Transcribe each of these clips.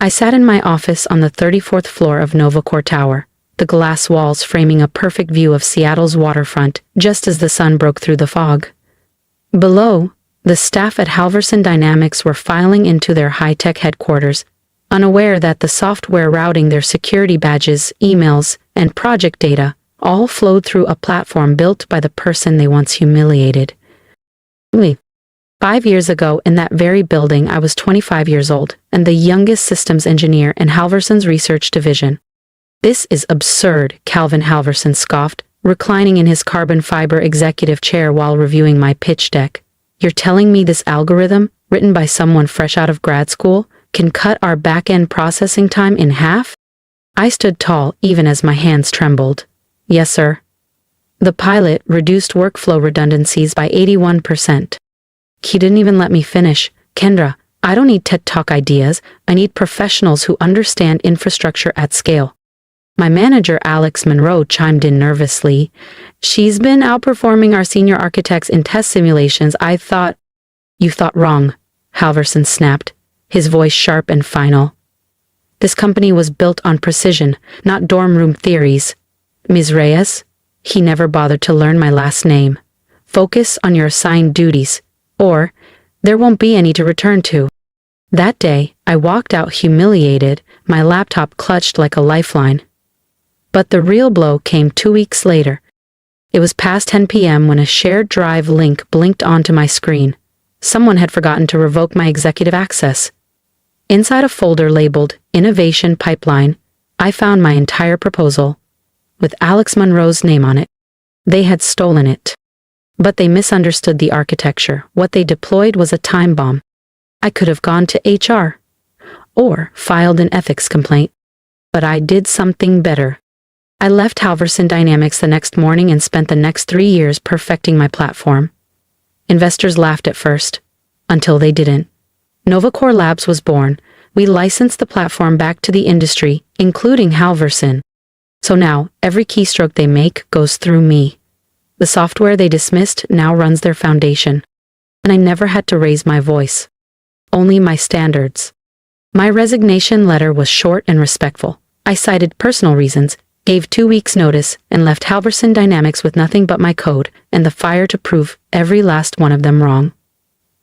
I sat in my office on the 34th floor of Novacor Tower, the glass walls framing a perfect view of Seattle's waterfront just as the sun broke through the fog. Below, the staff at Halverson Dynamics were filing into their high-tech headquarters, unaware that the software routing their security badges, emails, and project data all flowed through a platform built by the person they once humiliated. 5 years ago, in that very building, I was 25 years old and the youngest systems engineer in Halverson's research division. "This is absurd," Calvin Halverson scoffed, reclining in his carbon fiber executive chair while reviewing my pitch deck. "You're telling me this algorithm, written by someone fresh out of grad school, can cut our back-end processing time in half?" I stood tall even as my hands trembled. "Yes, sir. The pilot reduced workflow redundancies by 81%. He didn't even let me finish. "Kendra, I don't need TED Talk ideas. I need professionals who understand infrastructure at scale." My manager, Alex Monroe, chimed in nervously. "She's been outperforming our senior architects in test simulations. I thought—" "You thought wrong," Halverson snapped, his voice sharp and final. "This company was built on precision, not dorm room theories. Ms. Reyes," he never bothered to learn my last name, "focus on your assigned duties, or there won't be any to return to." That day, I walked out humiliated, my laptop clutched like a lifeline. But the real blow came 2 weeks later. It was past 10 p.m. when a shared drive link blinked onto my screen. Someone had forgotten to revoke my executive access. Inside a folder labeled Innovation Pipeline, I found my entire proposal, with Alex Monroe's name on it. They had stolen it. But they misunderstood the architecture. What they deployed was a time bomb. I could have gone to HR, or filed an ethics complaint. But I did something better. I left Halverson Dynamics the next morning and spent the next 3 years perfecting my platform. Investors laughed at first, until they didn't. Novacor Labs was born. We licensed the platform back to the industry, including Halverson. So now, every keystroke they make goes through me. The software they dismissed now runs their foundation. And I never had to raise my voice. Only my standards. My resignation letter was short and respectful. I cited personal reasons, gave 2 weeks' notice, and left Halverson Dynamics with nothing but my code and the fire to prove every last one of them wrong.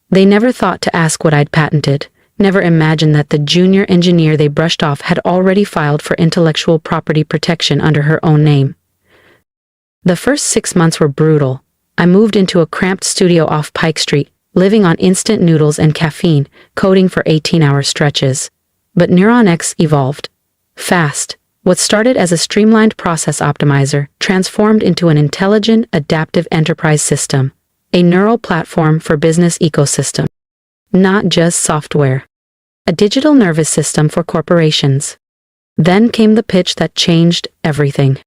They never thought to ask what I'd patented, never imagined that the junior engineer they brushed off had already filed for intellectual property protection under her own name. The first 6 months were brutal. I moved into a cramped studio off Pike Street, living on instant noodles and caffeine, coding for 18-hour stretches. But NeuronX evolved. Fast. What started as a streamlined process optimizer transformed into an intelligent, adaptive enterprise system, a neural platform for business ecosystem. Not just software. A digital nervous system for corporations. Then came the pitch that changed everything.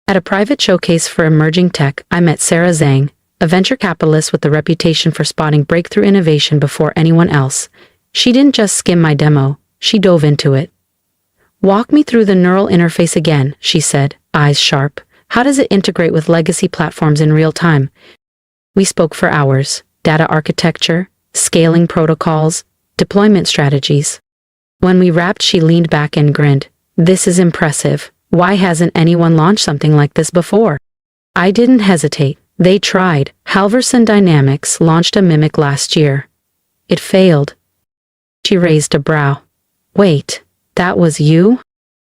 At a private showcase for emerging tech, I met Sarah Zhang, a venture capitalist with a reputation for spotting breakthrough innovation before anyone else. She didn't just skim my demo, she dove into it. "Walk me through the neural interface again," she said, eyes sharp. "How does it integrate with legacy platforms in real time?" We spoke for hours. Data architecture, scaling protocols, deployment strategies. When we wrapped, she leaned back and grinned. "This is impressive. Why hasn't anyone launched something like this before?" I didn't hesitate. They tried. Halverson Dynamics launched a Mimic last year. It failed. She raised a brow. "Wait, that was you?"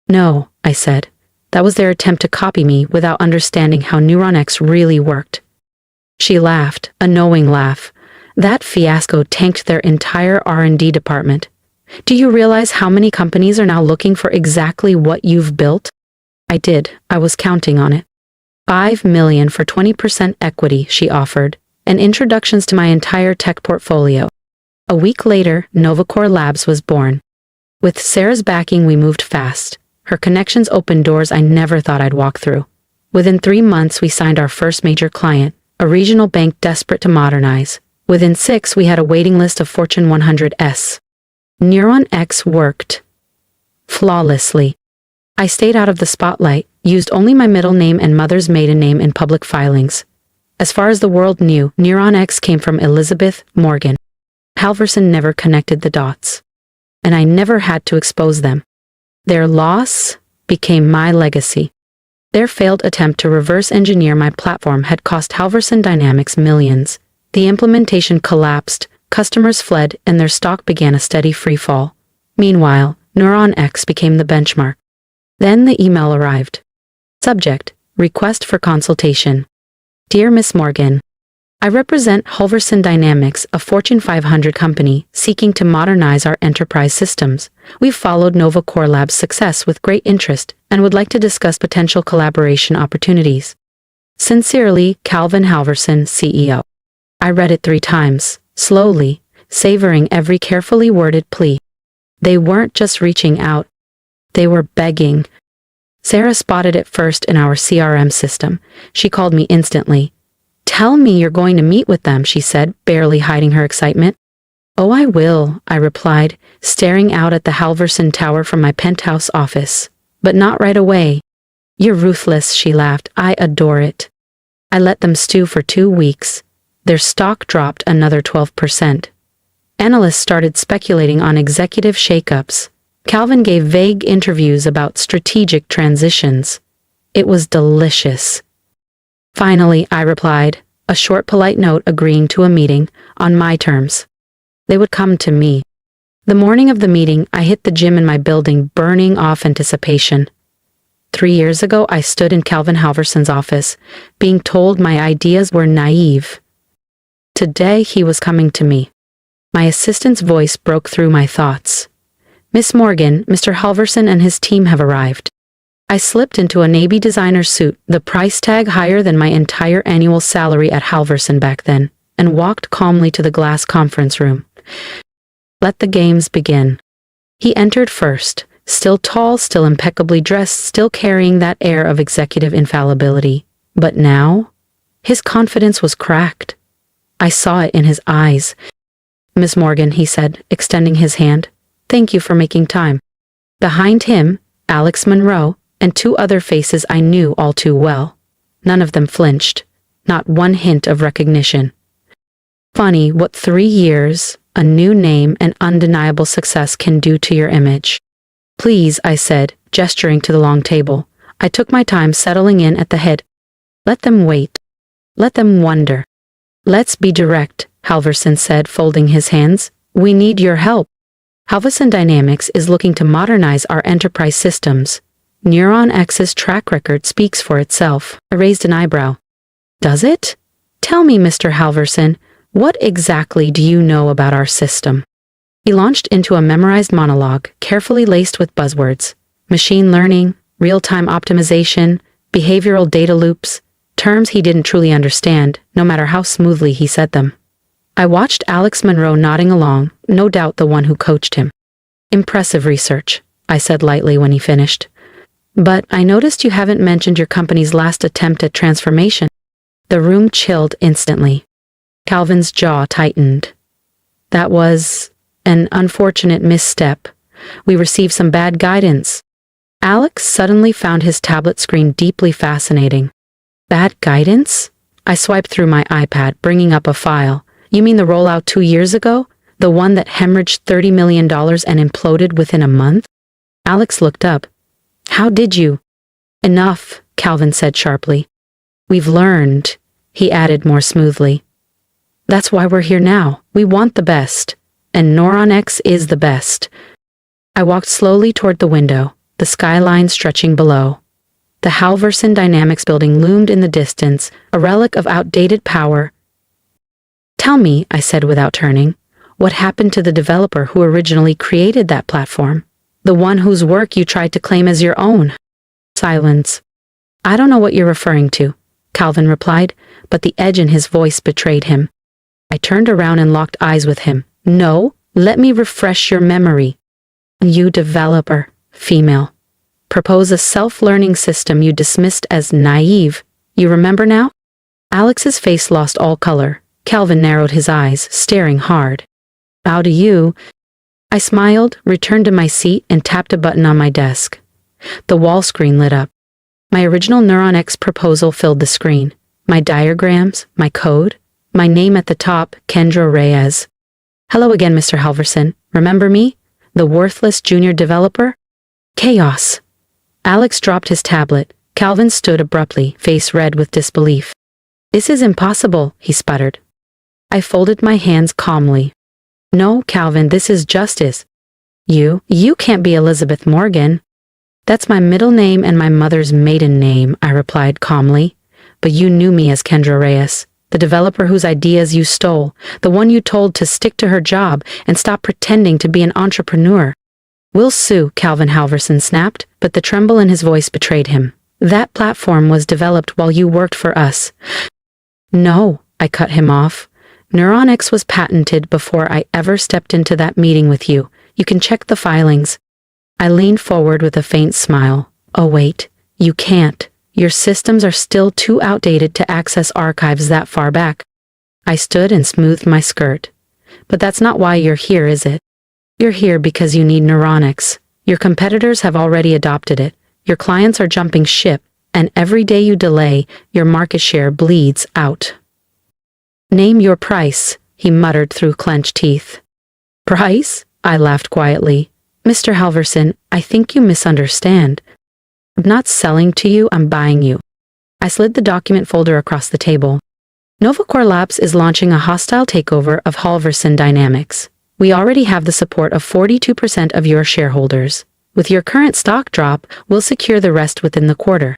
"No," I said. "That was their attempt to copy me without understanding how NeuronX really worked." She laughed, a knowing laugh. "That fiasco tanked their entire R&D department. Do you realize how many companies are now looking for exactly what you've built?" I did. I was counting on it. $5 million for 20% equity, she offered, and introductions to my entire tech portfolio. A week later, Novacor Labs was born. With Sarah's backing, we moved fast. Her connections opened doors I never thought I'd walk through. Within 3 months, we signed our first major client, a regional bank desperate to modernize. Within 6, we had a waiting list of Fortune 100s. NeuronX worked flawlessly. I stayed out of the spotlight, used only my middle name and mother's maiden name in public filings. As far as the world knew, NeuronX came from Elizabeth Morgan. Halverson never connected the dots. and I never had to expose them. Their loss became my legacy. Their failed attempt to reverse engineer my platform had cost Halverson Dynamics millions. The implementation collapsed, customers fled, and their stock began a steady freefall. Meanwhile, NeuronX became the benchmark. Then the email arrived. Subject: Request for consultation. Dear Miss Morgan, I represent Halverson Dynamics, a Fortune 500 company seeking to modernize our enterprise systems. We've followed Nova Core Lab's success with great interest and would like to discuss potential collaboration opportunities. Sincerely, Calvin Halverson, CEO. I read it 3 times, slowly, savoring every carefully worded plea. They weren't just reaching out. They were begging. Sarah spotted it first in our CRM system. She called me instantly. Tell me you're going to meet with them, she said, barely hiding her excitement. Oh, I will, I replied, staring out at the Halverson Tower from my penthouse office. But not right away. You're ruthless, she laughed. I adore it. I let them stew for 2 weeks. Their stock dropped another 12%. Analysts started speculating on executive shakeups. Calvin gave vague interviews about strategic transitions. It was delicious. Finally, I replied, a short polite note agreeing to a meeting, on my terms. They would come to me. The morning of the meeting, I hit the gym in my building, burning off anticipation. 3 years ago, I stood in Calvin Halverson's office, being told my ideas were naive. Today, he was coming to me. My assistant's voice broke through my thoughts. Miss Morgan, Mr. Halverson and his team have arrived. I slipped into a navy designer suit, the price tag higher than my entire annual salary at Halverson back then, and walked calmly to the glass conference room. Let the games begin. He entered first, still tall, still impeccably dressed, still carrying that air of executive infallibility. But now, his confidence was cracked. I saw it in his eyes. Miss Morgan, he said, extending his hand. Thank you for making time. Behind him, Alex Monroe, and 2 other faces I knew all too well. None of them flinched. Not one hint of recognition. Funny what 3 years, a new name, and undeniable success can do to your image. Please, I said, gesturing to the long table. I took my time settling in at the head. Let them wait. Let them wonder. Let's be direct, Halverson said, folding his hands. We need your help. Halverson Dynamics is looking to modernize our enterprise systems. NeuronX's track record speaks for itself. I raised an eyebrow. Does it? Tell me, Mr. Halverson, what exactly do you know about our system? He launched into a memorized monologue, carefully laced with buzzwords. Machine learning, real-time optimization, behavioral data loops, terms he didn't truly understand, no matter how smoothly he said them. I watched Alex Monroe nodding along, no doubt the one who coached him. Impressive research, I said lightly when he finished. But I noticed you haven't mentioned your company's last attempt at transformation. The room chilled instantly. Calvin's jaw tightened. That was an unfortunate misstep. We received some bad guidance. Alex suddenly found his tablet screen deeply fascinating. Bad guidance? I swiped through my iPad, bringing up a file. You mean the rollout 2 years ago? The one that hemorrhaged $30 million and imploded within a month? Alex looked up. How did you? Enough, Calvin said sharply. We've learned, he added more smoothly. That's why we're here now. We want the best. And NeuronX is the best. I walked slowly toward the window, the skyline stretching below. The Halverson Dynamics building loomed in the distance, a relic of outdated power. Tell me, I said without turning, what happened to the developer who originally created that platform? The one whose work you tried to claim as your own? Silence. I don't know what you're referring to, Calvin replied, but the edge in his voice betrayed him. I turned around and locked eyes with him. No, let me refresh your memory. You developer, female. Propose a self-learning system you dismissed as naive. You remember now? Alex's face lost all color. Calvin narrowed his eyes, staring hard. How do you? I smiled, returned to my seat, and tapped a button on my desk. The wall screen lit up. My original NeuronX proposal filled the screen. My diagrams, my code, my name at the top, Kendra Reyes. Hello again, Mr. Halverson. Remember me? The worthless junior developer? Chaos. Alex dropped his tablet. Calvin stood abruptly, face red with disbelief. This is impossible, he sputtered. I folded my hands calmly. No, Calvin, this is justice. You can't be Elizabeth Morgan. That's my middle name and my mother's maiden name, I replied calmly. But you knew me as Kendra Reyes, the developer whose ideas you stole, the one you told to stick to her job and stop pretending to be an entrepreneur. We'll sue, Calvin Halverson snapped, but the tremble in his voice betrayed him. That platform was developed while you worked for us. No, I cut him off. Neuronix was patented before I ever stepped into that meeting with you. You can check the filings. I leaned forward with a faint smile. Oh wait, you can't. Your systems are still too outdated to access archives that far back. I stood and smoothed my skirt. But that's not why you're here, is it? You're here because you need Neuronix. Your competitors have already adopted it. Your clients are jumping ship, and every day you delay, your market share bleeds out. Name your price, he muttered through clenched teeth. Price? I laughed quietly. Mr. Halverson, I think you misunderstand. I'm not selling to you, I'm buying you. I slid the document folder across the table. Novacore Labs is launching a hostile takeover of Halverson Dynamics. We already have the support of 42% of your shareholders. With your current stock drop, we'll secure the rest within the quarter.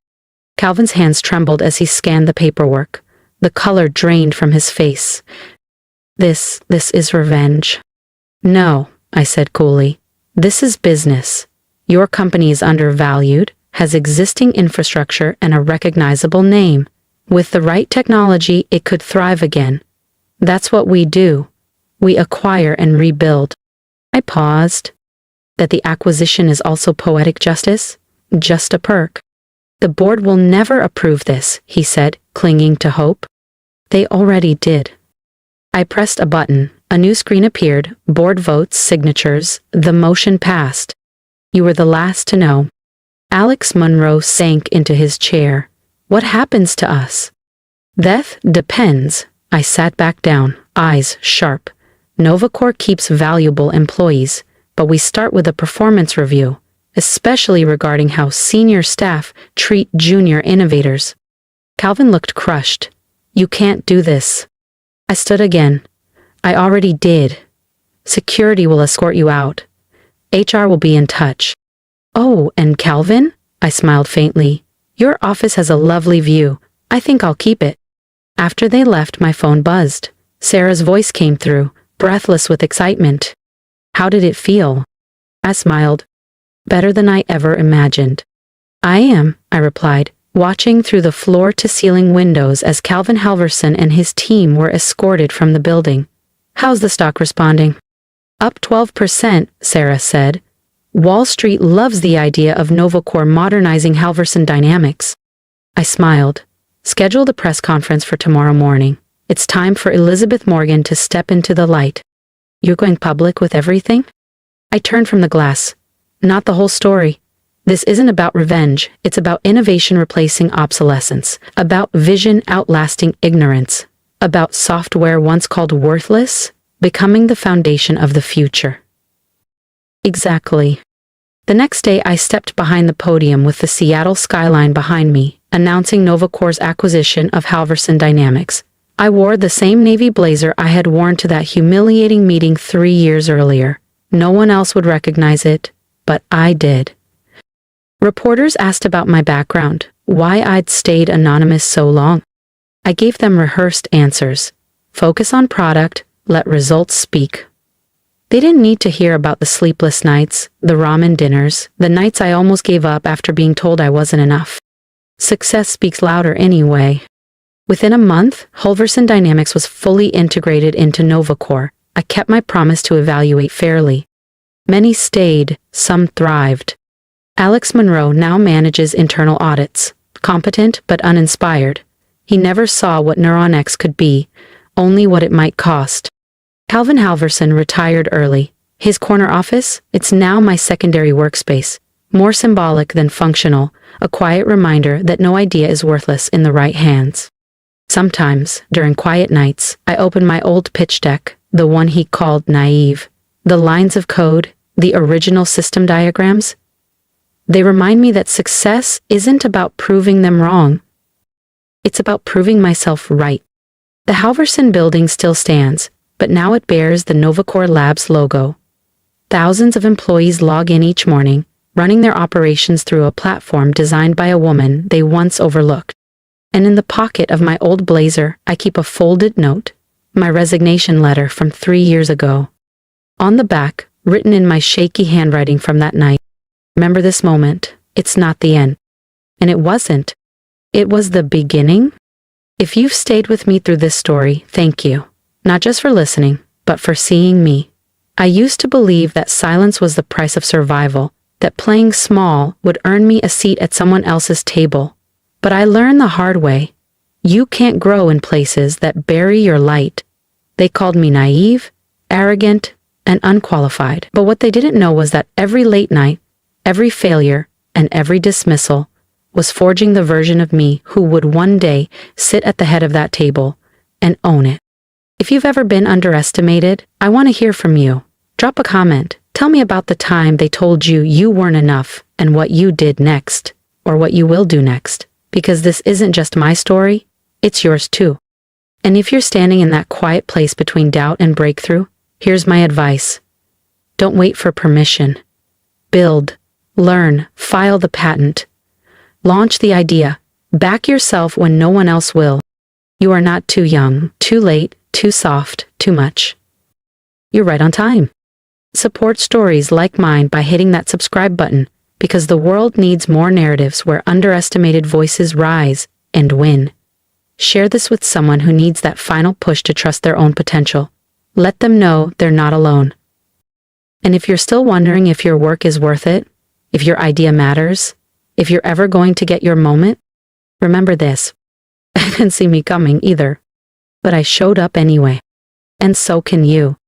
Calvin's hands trembled as he scanned the paperwork. The color drained from his face. This is revenge. No, I said coolly. This is business. Your company is undervalued, has existing infrastructure and a recognizable name. With the right technology, it could thrive again. That's what we do. We acquire and rebuild. I paused. That the acquisition is also poetic justice? Just a perk. The board will never approve this, he said, clinging to hope. They already did. I pressed a button. A new screen appeared, board votes, signatures, the motion passed. You were the last to know. Alex Monroe sank into his chair. What happens to us? Death depends. I sat back down, eyes sharp. Novacore keeps valuable employees, but we start with a performance review, especially regarding how senior staff treat junior innovators. Calvin looked crushed. You can't do this. I stood again. I already did. Security will escort you out. HR will be in touch. Oh, and Calvin? I smiled faintly. Your office has a lovely view. I think I'll keep it. After they left, my phone buzzed. Sarah's voice came through, breathless with excitement. How did it feel? I smiled. Better than I ever imagined. I am, I replied, watching through the floor-to-ceiling windows as Calvin Halverson and his team were escorted from the building. How's the stock responding? Up 12%, Sarah said. Wall Street loves the idea of Novacore modernizing Halverson Dynamics. I smiled. Schedule the press conference for tomorrow morning. It's time for Elizabeth Morgan to step into the light. You're going public with everything? I turned from the glass. Not the whole story. This isn't about revenge. It's about innovation replacing obsolescence. About vision outlasting ignorance. About software once called worthless, becoming the foundation of the future. Exactly. The next day I stepped behind the podium with the Seattle skyline behind me, announcing Novacore's acquisition of Halverson Dynamics. I wore the same navy blazer I had worn to that humiliating meeting 3 years earlier. No one else would recognize it, but I did. Reporters asked about my background, why I'd stayed anonymous so long. I gave them rehearsed answers. Focus on product, let results speak. They didn't need to hear about the sleepless nights, the ramen dinners, the nights I almost gave up after being told I wasn't enough. Success speaks louder anyway. Within a month, Halverson Dynamics was fully integrated into Novacore. I kept my promise to evaluate fairly. Many stayed, some thrived. Alex Monroe now manages internal audits, competent but uninspired. He never saw what Neuronix could be, only what it might cost. Calvin Halverson retired early. His corner office, it's now my secondary workspace. More symbolic than functional, a quiet reminder that no idea is worthless in the right hands. Sometimes, during quiet nights, I open my old pitch deck, the one he called naive. The lines of code, the original system diagrams. They remind me that success isn't about proving them wrong. It's about proving myself right. The Halverson building still stands, but now it bears the Novacor Labs logo. Thousands of employees log in each morning, running their operations through a platform designed by a woman they once overlooked. And in the pocket of my old blazer, I keep a folded note, my resignation letter from 3 years ago. On the back, written in my shaky handwriting from that night, remember this moment, it's not the end. And it wasn't. It was the beginning. If you've stayed with me through this story, thank you. Not just for listening, but for seeing me. I used to believe that silence was the price of survival, that playing small would earn me a seat at someone else's table. But I learned the hard way. You can't grow in places that bury your light. They called me naive, arrogant, and unqualified. But what they didn't know was that every late night, every failure, and every dismissal was forging the version of me who would one day sit at the head of that table and own it. If you've ever been underestimated, I want to hear from you. Drop a comment. Tell me about the time they told you you weren't enough and what you did next, or what you will do next. Because this isn't just my story, it's yours too. And if you're standing in that quiet place between doubt and breakthrough, here's my advice. Don't wait for permission. Build, learn, file the patent. Launch the idea. Back yourself when no one else will. You are not too young, too late, too soft, too much. You're right on time. Support stories like mine by hitting that subscribe button, because the world needs more narratives where underestimated voices rise and win. Share this with someone who needs that final push to trust their own potential. Let them know they're not alone. And if you're still wondering if your work is worth it, if your idea matters, if you're ever going to get your moment, remember this. I didn't see me coming either. But I showed up anyway. And so can you.